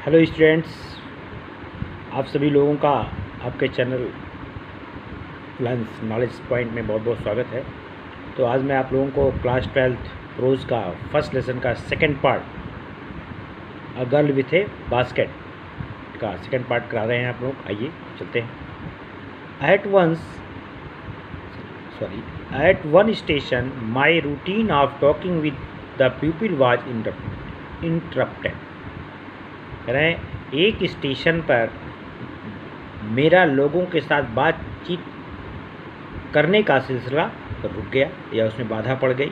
Hello students, आप सभी लोगों का आपके चैनल लर्न्स नॉलेज पॉइंट में बहुत बहुत स्वागत है। तो आज मैं आप लोगों को क्लास 12th प्रोज का फर्स्ट लेसन का second part a girl with a basket का सेकंड पार्ट करा रहे हैं आप लोग। आइए चलते हैं। At one station my routine of talking with the people was interrupted. कह रहे हैं एक स्टेशन पर मेरा लोगों के साथ बातचीत करने का सिलसिला रुक गया या उसमें बाधा पड़ गई।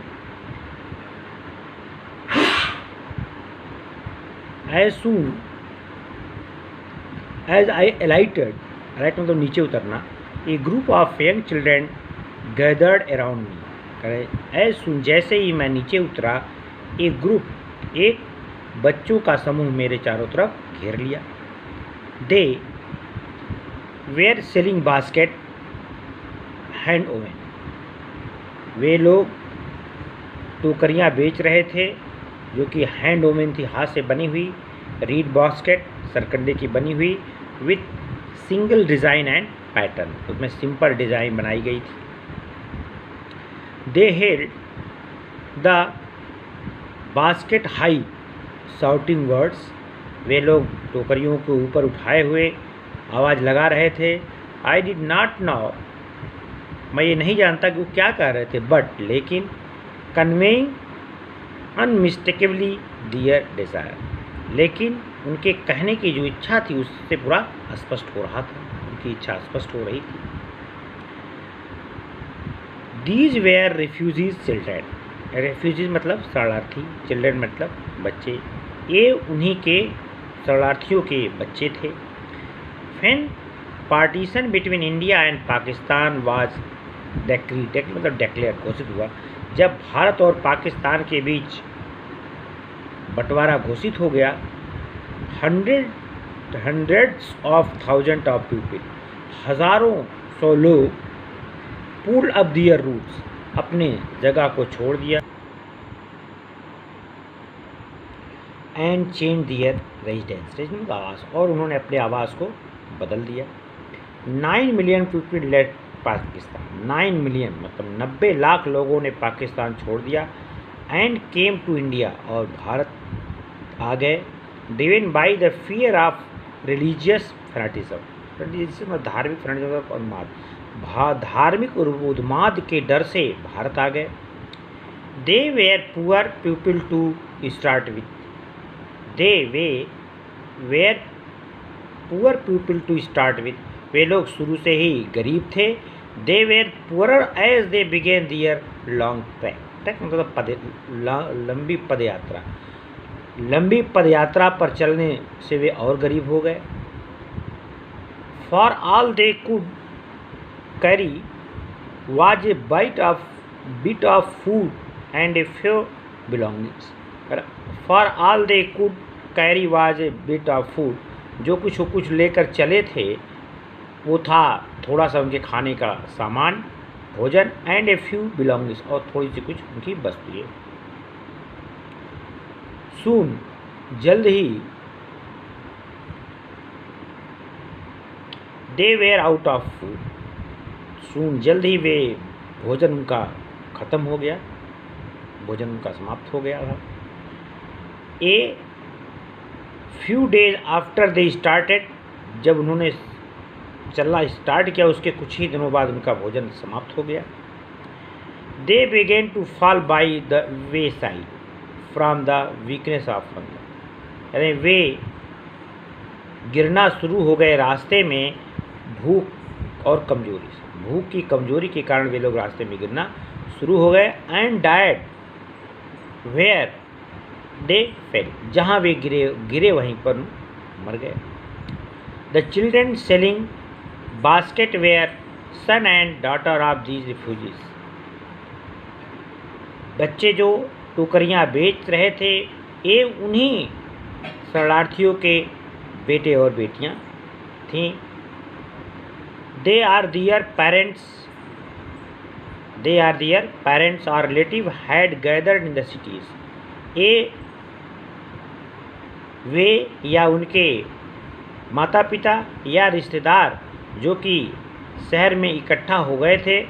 As soon as I alighted, alight मतलब नीचे उतरना, a group of young children gathered around me। कह रहे as soon जैसे ही मैं नीचे उतरा, एक बच्चों का समूह मेरे चारों तरफ घेर लिया। They were selling basket hand woven. वे लोग टोकरियाँ बेच रहे थे जो कि हैंड ओवन थी, हाथ से बनी हुई। रीड बास्केट सरकंडे की बनी हुई, with single design and pattern, उसमें सिंपल डिज़ाइन बनाई गई थी। They held the basket high shouting words. वे लोग टोकरियों को ऊपर उठाए हुए आवाज़ लगा रहे थे। आई डिड नॉट नो, मैं ये नहीं जानता कि वो क्या कह रहे थे, बट लेकिन कन्वेइंग अनमिस्टेकेबली दियर डिज़ायर, लेकिन उनके कहने की जो इच्छा थी उससे पूरा स्पष्ट हो रहा था, उनकी इच्छा स्पष्ट हो रही थी। These where refugees children. Refugees मतलब शरणार्थी, चिल्ड्रेन मतलब बच्चे। ये उन्हीं के शरणार्थियों के बच्चे थे। When partition between India and Pakistan was decreed मतलब डेक्लेयर घोषित हुआ। जब भारत और पाकिस्तान के बीच बंटवारा घोषित हो गया, hundreds of thousand of people, हज़ारों सौ लोग, पुल अप दियर रूट्स, अपने जगह को छोड़ दिया, एंड चेंज दियर रेजिडेंस आवास, और उन्होंने अपने आवास को बदल दिया। 9 million people late Pakistan. 9 million मतलब 90 लाख लोगों ने पाकिस्तान छोड़ दिया। एंड केम टू इंडिया, और भारत आ गए। Driven by the fear of religious fanaticism, धार्मिक फैनेटिज्म और उन्माद, धार्मिक उन्माद के डर से भारत आ गए। They were poor people to start with. They were poor people to start with, वे लोग शुरू से ही गरीब थे। They were poorer as they began their long track मतलब लंबी पदयात्रा। लंबी पदयात्रा पर चलने से वे और गरीब हो गए। For all they could carry was a bit of food and a few belongings. For all they could carry was a bit of food, जो कुछ लेकर चले थे वो था थोड़ा सा उनके खाने का सामान, भोजन, एंड ए फ्यू बिलोंगिंग्स, और थोड़ी सी कुछ उनकी वस्तुएं। सून जल्द ही, दे वेयर आउट ऑफ फूड। सून जल्द ही वे भोजन उनका खत्म हो गया, भोजन उनका समाप्त हो गया था। A few days after they started, जब उन्होंने चलना स्टार्ट किया उसके कुछ ही दिनों बाद उनका भोजन समाप्त हो गया। They began to fall by the way side from the weakness of hunger, यानी वे गिरना शुरू हो गए रास्ते में भूख और कमजोरी से। भूख की कमजोरी के कारण वे लोग रास्ते में गिरना शुरू हो गए। And died where they fell, जहाँ वे गिरे वहीं पर मर गए। The children selling basket were son and daughter of these refugees. बच्चे जो टोकरियाँ बेच रहे थे ये उन्हीं शरणार्थियों के बेटे और बेटियाँ थीं। दे आर दियर पेरेंट्स और relative had gathered in the cities. ये वे या उनके माता पिता या रिश्तेदार जो कि शहर में इकट्ठा हो गए थे।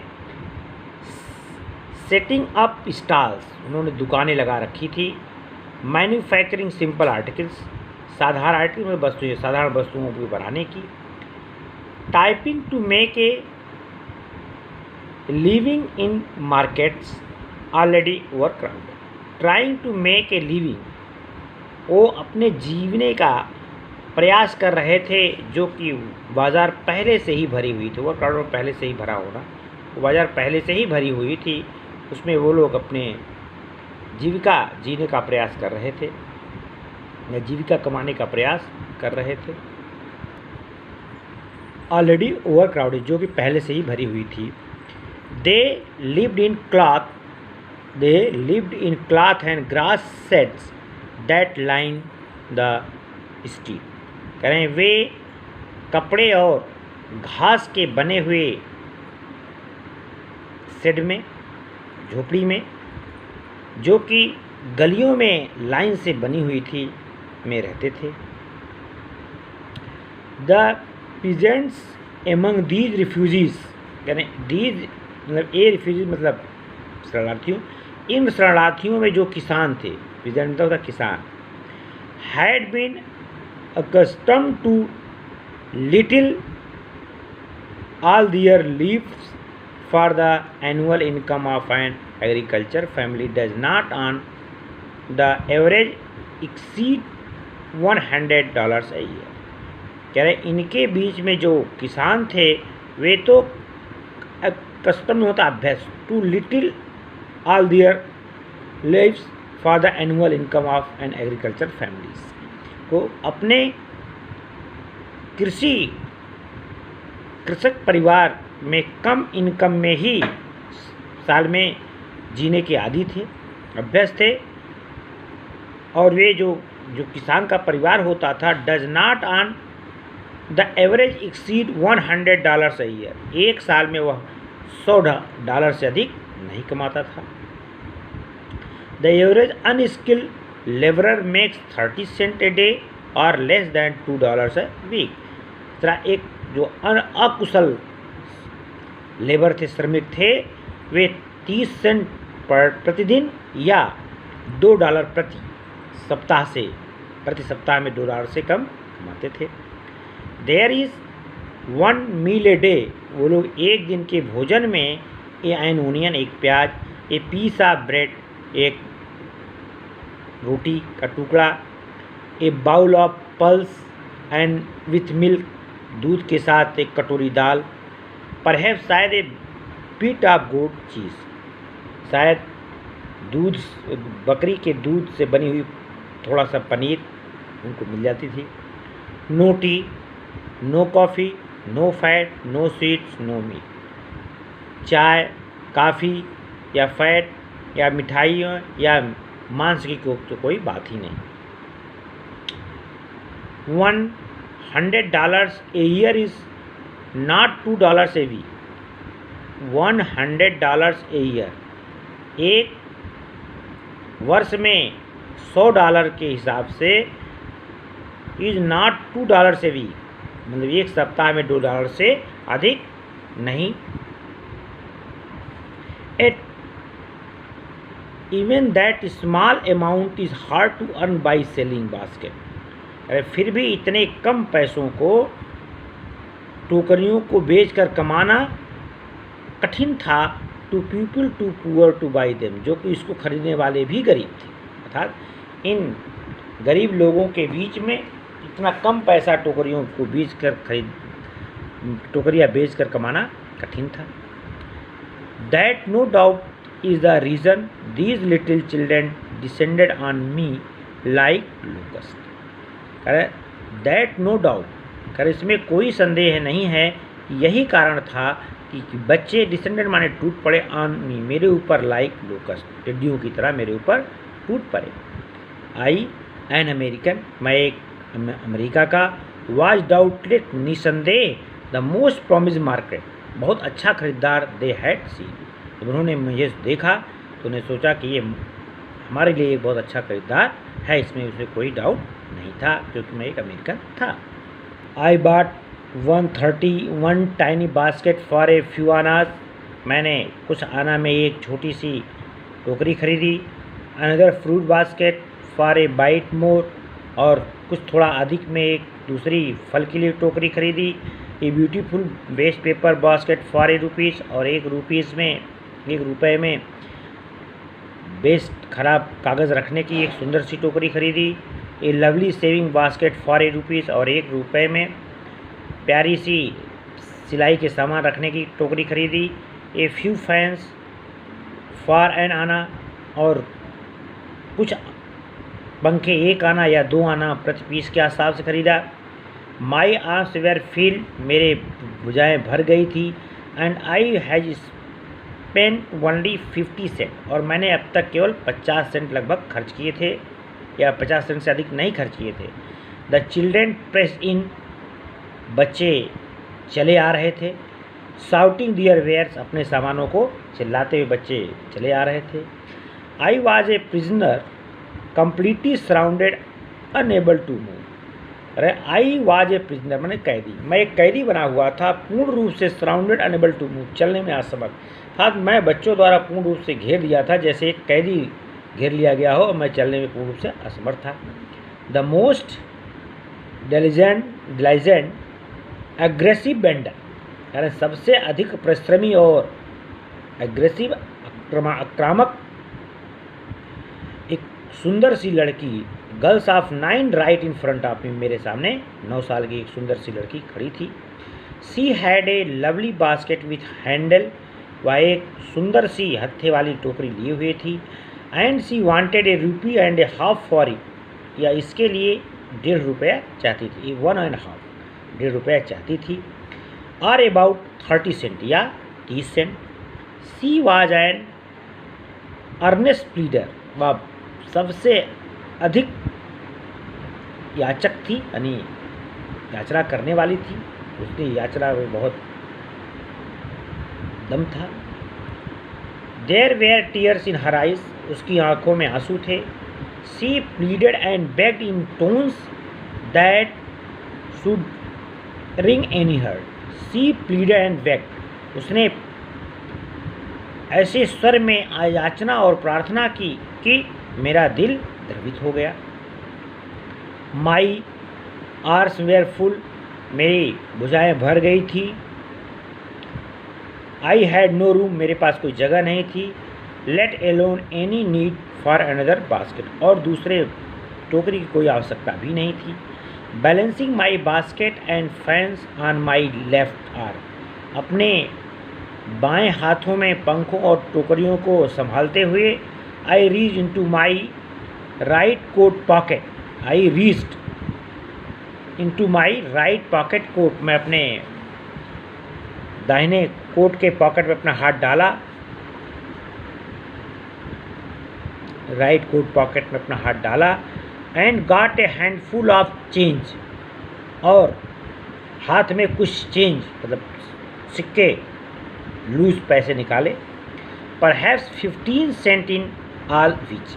सेटिंग अप स्टॉल्स, उन्होंने दुकानें लगा रखी थी। मैन्युफैक्चरिंग सिंपल आर्टिकल्स, साधारण आर्टिकल में वस्तुएं, साधारण वस्तुओं को बनाने की। Trying to make a living in markets already over crowded. Trying to make a living, वो अपने जीवने का प्रयास कर रहे थे जो कि बाज़ार पहले से ही भरी हुई थी। ओवर क्राउडेड पहले से ही भरा होना, वो बाज़ार पहले से ही भरी हुई थी, उसमें वो लोग अपने जीविका जीने का प्रयास कर रहे थे या जीविका कमाने का प्रयास कर रहे थे। ऑलरेडी ओवर क्राउडेड, जो कि पहले से ही भरी हुई थी। They lived in cloth and grass sets that line the street. कह रहे हैं वे कपड़े और घास के बने हुए शेड में, झोपड़ी में, जो कि गलियों में लाइन से बनी हुई थी, में रहते थे। The peasants among these refugees, यानी दीज मतलब ए रिफ्यूजीज मतलब शरणार्थियों, इन शरणार्थियों में जो किसान थे, पीजेंट मतलब था किसान, had been accustomed to little all their lives, for the annual income of an agriculture family does not on the average exceed $100 a year। कह रहे इनके बीच में जो किसान थे वे तो कस्टम होता अभ्यास to little all their lives for the annual income of an agriculture families, को अपने कृषक परिवार में कम इनकम में ही साल में जीने के आदी थे, अभ्यस्त थे। और वे जो किसान का परिवार होता था, does not on the average exceed $100 a year, एक साल में वह $100 से अधिक नहीं कमाता था। The average unskilled labourer makes 30 sent a day और लेस दैन $2 a week। तरह एक जो अकुशल लेबर थे, श्रमिक थे, वे 30 सेंट प्रतिदिन या $2 प्रति सप्ताह में $2 से कम कमाते थे। There is 1 meal a day, वो लोग एक दिन के भोजन में एन ओनियन, एक प्याज, ए पीस ऑफ ब्रेड, एक रोटी का टुकड़ा, a bowl of pulse and with milk, दूध के साथ एक कटोरी दाल, परहैप शायद ए बिट ऑफ गोट चीज़, शायद दूध, बकरी के दूध से बनी हुई थोड़ा सा पनीर उनको मिल जाती थी। No tea, no coffee, no fat, no sweets, no meat. चाय, काफ़ी या फैट या मिठाइयों या मांस की तो कोई बात ही नहीं। $100 a year is not $2 a week। $100 a year, एक वर्ष में $100 के हिसाब से इज नॉट $2 a week, मतलब एक सप्ताह में $2 से अधिक नहीं। At even that small amount is hard to earn by selling basket. अरे फिर भी इतने कम पैसों को टोकरियों को बेचकर कमाना कठिन था। To people too poor to buy them, जो कि इसको खरीदने वाले भी गरीब थे, अर्थात इन गरीब लोगों के बीच में इतना कम पैसा टोकरियों को टोकरियाँ बेचकर कमाना कठिन था। That no doubt is the reason these little children descended on me like locust. करे दैट नो डाउट, करे इसमें कोई संदेह नहीं है कि यही कारण था कि बच्चे डिसेंडेड माने टूट पड़े, ऑन मी मेरे ऊपर, लाइक लोकस्ट टिड्डियों की तरह मेरे ऊपर टूट पड़े। आई एन अमेरिकन, मैं एक अमेरिका का, वाज डाउटलेट निसंदेह, द मोस्ट प्रॉमिस मार्केट, बहुत अच्छा खरीदार दे हैड सी। जब उन्होंने मुझे देखा तो उन्हें सोचा कि ये हमारे लिए एक बहुत अच्छा खरीदार है, इसमें कोई डाउट नहीं था, क्योंकि मैं एक अमेरिकन था। आई बाट 131 tiny basket for a few आनाज। मैंने कुछ आना में एक छोटी सी टोकरी खरीदी। Another fruit basket for a bite more, और कुछ थोड़ा अधिक में एक दूसरी फल के लिए टोकरी खरीदी। A beautiful waste paper basket for a rupees, और एक रुपये में वेस्ट खराब कागज़ रखने की एक सुंदर सी टोकरी खरीदी। ए lovely saving basket for a rupees, और 1 रुपये में प्यारी सी सिलाई के सामान रखने की टोकरी खरीदी। A few fans for an anna, और कुछ पंखे 1 आना या 2 आना प्रति पीस के हिसाब से खरीदा। माई आर्म्स वेर फील्ड, मेरे भुजाएँ भर गई थी। And I has spent only 50 cent, और मैंने अब तक केवल 50 सेंट लगभग खर्च किए थे, या 50 सेंट से अधिक नहीं खर्च किए थे। द चिल्ड्रेन प्रेस इन, बच्चे चले आ रहे थे। शाउटिंग दियर वेयर्स, अपने सामानों को चिल्लाते हुए बच्चे चले आ रहे थे। I was a prisoner completely surrounded unable to move. अरे आई वाज ए प्रिजनर मैंने कैदी, मैं एक कैदी बना हुआ था, पूर्ण रूप से सराउंडेड अनएबल टू मूव, चलने में असमर्थ था। मैं बच्चों द्वारा पूर्ण रूप से घेर लिया था, जैसे एक कैदी घेर लिया गया हो, और मैं चलने में पूर्ण रूप से असमर्थ था। The most diligent aggressive vendor, यानी सबसे अधिक परिश्रमी और एग्रेसिव आक्रामक एक सुंदर सी लड़की, girls of 9 right in front of me, मेरे सामने 9 साल की एक सुंदर सी लड़की खड़ी थी। She had a lovely basket with handle, वह एक सुंदर सी हत्थे वाली टोकरी लिए हुए थी। And she wanted a rupee and a half for it, या इसके लिए 1.5 रुपया चाहती थी, 1.5 1.5 रुपया चाहती थी। और अबाउट 30 सेंट या 30 cent. She was an earnest pleader, वह सबसे अधिक याचक थी, यानी याचना करने वाली थी, उसकी याचना में बहुत दम था। There were tears in her eyes, उसकी आंखों में आंसू थे। She pleaded and begged in tones that should ring any heart. She pleaded and begged, उसने ऐसे स्वर में याचना और प्रार्थना की कि मेरा दिल द्रवित हो गया। माई आर्म्स वेयर फुल, मेरी भुजाएँ भर गई थी। आई हैड नो रूम, मेरे पास कोई जगह नहीं थी। Let alone any need for another basket, और दूसरे टोकरी की कोई आवश्यकता भी नहीं थी। Balancing my basket and fans on my left arm, अपने बाएं हाथों में पंखों और टोकरियों को संभालते हुए I reach into my right coat pocket, I reached into my right pocket coat, मैं अपने दाहिने कोट के पॉकेट में अपना हाथ डाला, राइट कोट पॉकेट में अपना हाथ डाला। And got a handful of change, और हाथ में कुछ चेंज मतलब सिक्के, लूज पैसे निकाले। Perhaps 15 cent in all which,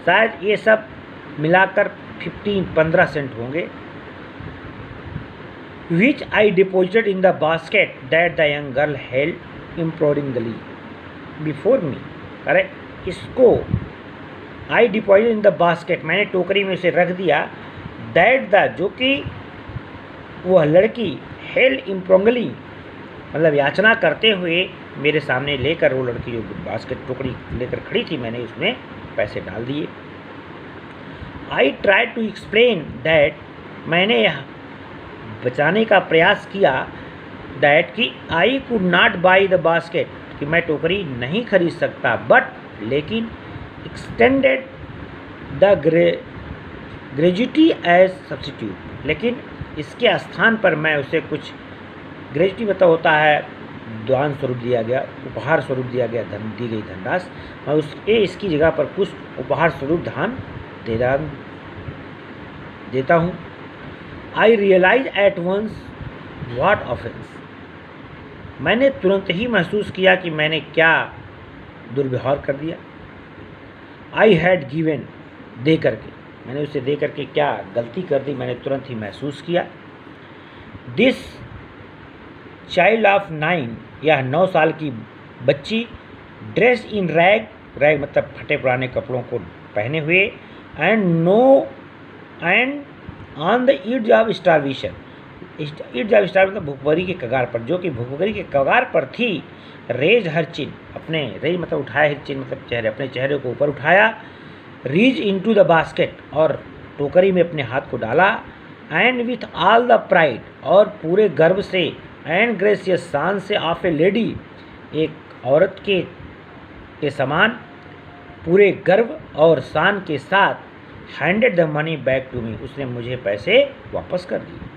शायद ये सब मिलाकर 15 सेंट होंगे। Which I deposited in the basket that the young girl held imploringly before me. अरे इसको I deposit in the basket, मैंने टोकरी में उसे रख दिया। दैट द, जो कि वह लड़की हेल्ड इम्प्रोंगली मतलब याचना करते हुए मेरे सामने लेकर, वो लड़की जो बास्केट टोकरी लेकर खड़ी थी, मैंने उसमें पैसे डाल दिए। I try to explain that, मैंने यह बचाने का प्रयास किया, दैट कि I could not buy the basket, कि मैं टोकरी नहीं खरीद सकता, बट लेकिन extended the gratuity as substitute, लेकिन इसके स्थान पर मैं उसे कुछ, ग्रेजुटी मतलब होता है दान स्वरूप दिया गया, उपहार स्वरूप दिया गया, धन दी गई धनराशि, मैं उसके इसकी जगह पर कुछ उपहार स्वरूप दान देता हूँ। I realize at once what offence, मैंने तुरंत ही महसूस किया कि मैंने क्या दुर्व्यवहार कर दिया। आई हैड गिवन, दे करके, मैंने उसे दे करके क्या गलती कर दी, मैंने तुरंत ही महसूस किया। दिस चाइल्ड ऑफ 9, यह 9 साल की बच्ची, ड्रेस इन रैग, रैग मतलब फटे पुराने कपड़ों को पहने हुए, and on the edge of starvation, edge of star मतलब भूखमरी के कगार पर, जो कि भूखमरी के कगार पर थी। रेज हर चिन, अपने रेज मतलब उठाया, हर चिन मतलब चेहरे, अपने चेहरे को ऊपर उठाया। रीच इनटू द बास्केट, और टोकरी में अपने हाथ को डाला। And with all the pride, और पूरे गर्व से, एंड ग्रेसियस, शान से, ऑफ ए लेडी, एक औरत के समान, पूरे गर्व और शान के साथ, handed the money back to me, उसने मुझे पैसे वापस कर दिए।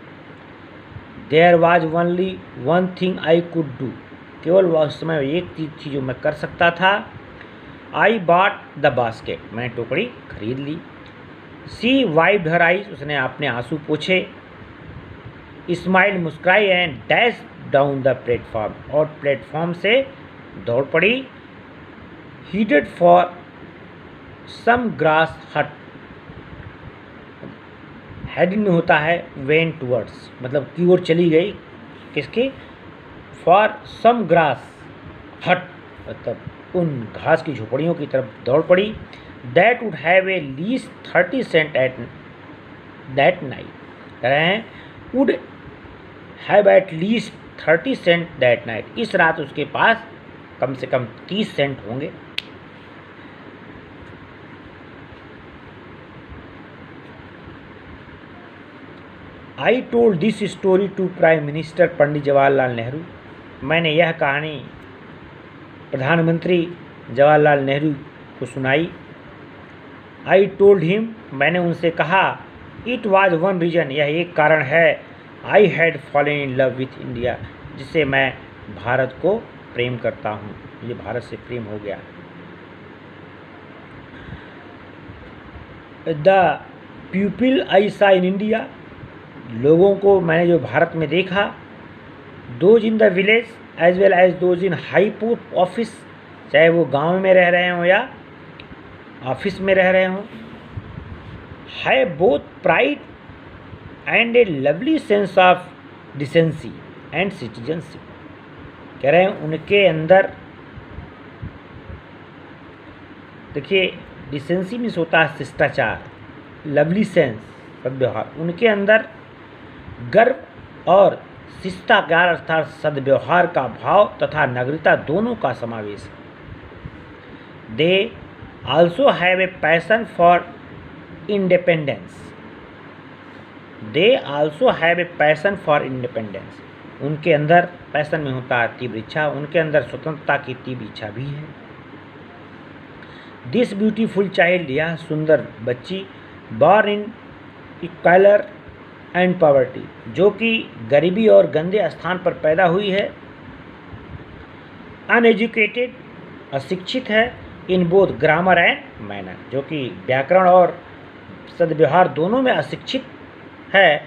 There was only one thing I could do, केवल उस समय एक चीज़ थी जो मैं कर सकता था। आई बॉट द बास्केट, मैंने टोकरी खरीद ली। सी वाइप्ड हर आइज, उसने अपने आंसू पोछे। स्माइल, मुस्कुराई, and dash down the platform, और प्लेटफॉर्म से दौड़ पड़ी। Headed for some grass hut, heading में होता है वेन टूवर्ड्स, मतलब की ओर चली गई, किसकी, फॉर सम ग्रास हट, मतलब उन घास की झोपड़ियों की तरफ दौड़ पड़ी। That would have a least 30 cent at that night, कह रहे हैं would have at least 30 cent that night, इस रात उसके पास कम से कम 30 सेंट होंगे। I told this story to prime minister Pandit Jawaharlal Nehru, मैंने यह कहानी प्रधानमंत्री जवाहरलाल नेहरू को सुनाई। आई टोल्ड हिम, मैंने उनसे कहा। इट वाज वन रीजन, यह एक कारण है। I had fallen in love with India, जिससे मैं भारत को प्रेम करता हूँ, मुझे भारत से प्रेम हो गया। द पीपल आई सा इन इंडिया, लोगों को मैंने जो भारत में देखा। Those in the village as well as those in high post office, चाहे वो गांव में रह रहे हों या ऑफिस में रह रहे हों। Have both pride and A lovely sense of decency and citizenship, कह रहे हैं उनके अंदर, देखिए डिसेंसी मीन्स होता है शिष्टाचार, लवली सेंस सद्व्यवहार, उनके अंदर गर्व और शिष्टाचार अर्थात सद्व्यवहार का भाव तथा नागरिकता दोनों का समावेश है। They also have a passion for independence, they also have a passion for independence, उनके अंदर पैशन में होता है तीव्र इच्छा, उनके अंदर स्वतंत्रता की तीव्र इच्छा भी है। दिस ब्यूटीफुल चाइल्ड, यह सुंदर बच्ची, born in colour and poverty, जो कि गरीबी और गंदे स्थान पर पैदा हुई है। अनएजुकेटेड, अशिक्षित है। In both grammar and manner, जो कि व्याकरण और सद्व्यवहार दोनों में अशिक्षित है।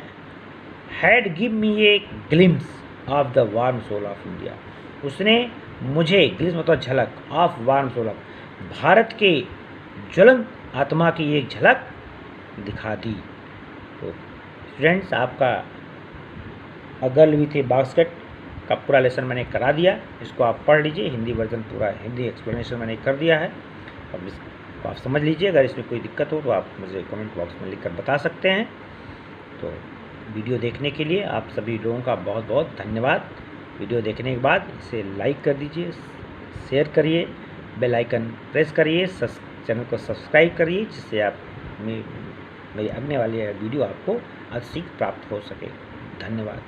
Had give me a glimpse of the warm soul of India, उसने मुझे, ग्लिम्स मतलब झलक, ऑफ वार्म सोल, भारत के ज्वलंत आत्मा की एक झलक दिखा दी। तो स्टूडेंट्स, आपका अगर विथ ए बास्केट का पूरा लेसन मैंने करा दिया, इसको आप पढ़ लीजिए, हिंदी वर्जन पूरा, हिंदी एक्सप्लेनेशन मैंने कर दिया है। अब इसको आप समझ लीजिए, अगर इसमें कोई दिक्कत हो तो आप मुझे कमेंट बॉक्स में लिखकर बता सकते हैं। तो वीडियो देखने के लिए आप सभी लोगों का बहुत बहुत धन्यवाद। वीडियो देखने के बाद इसे लाइक कर दीजिए, शेयर करिए, बेल आइकन प्रेस करिए, चैनल को सब्सक्राइब करिए, जिससे आप मेरी आने वाली वीडियो आपको अधिक प्राप्त हो सके। धन्यवाद।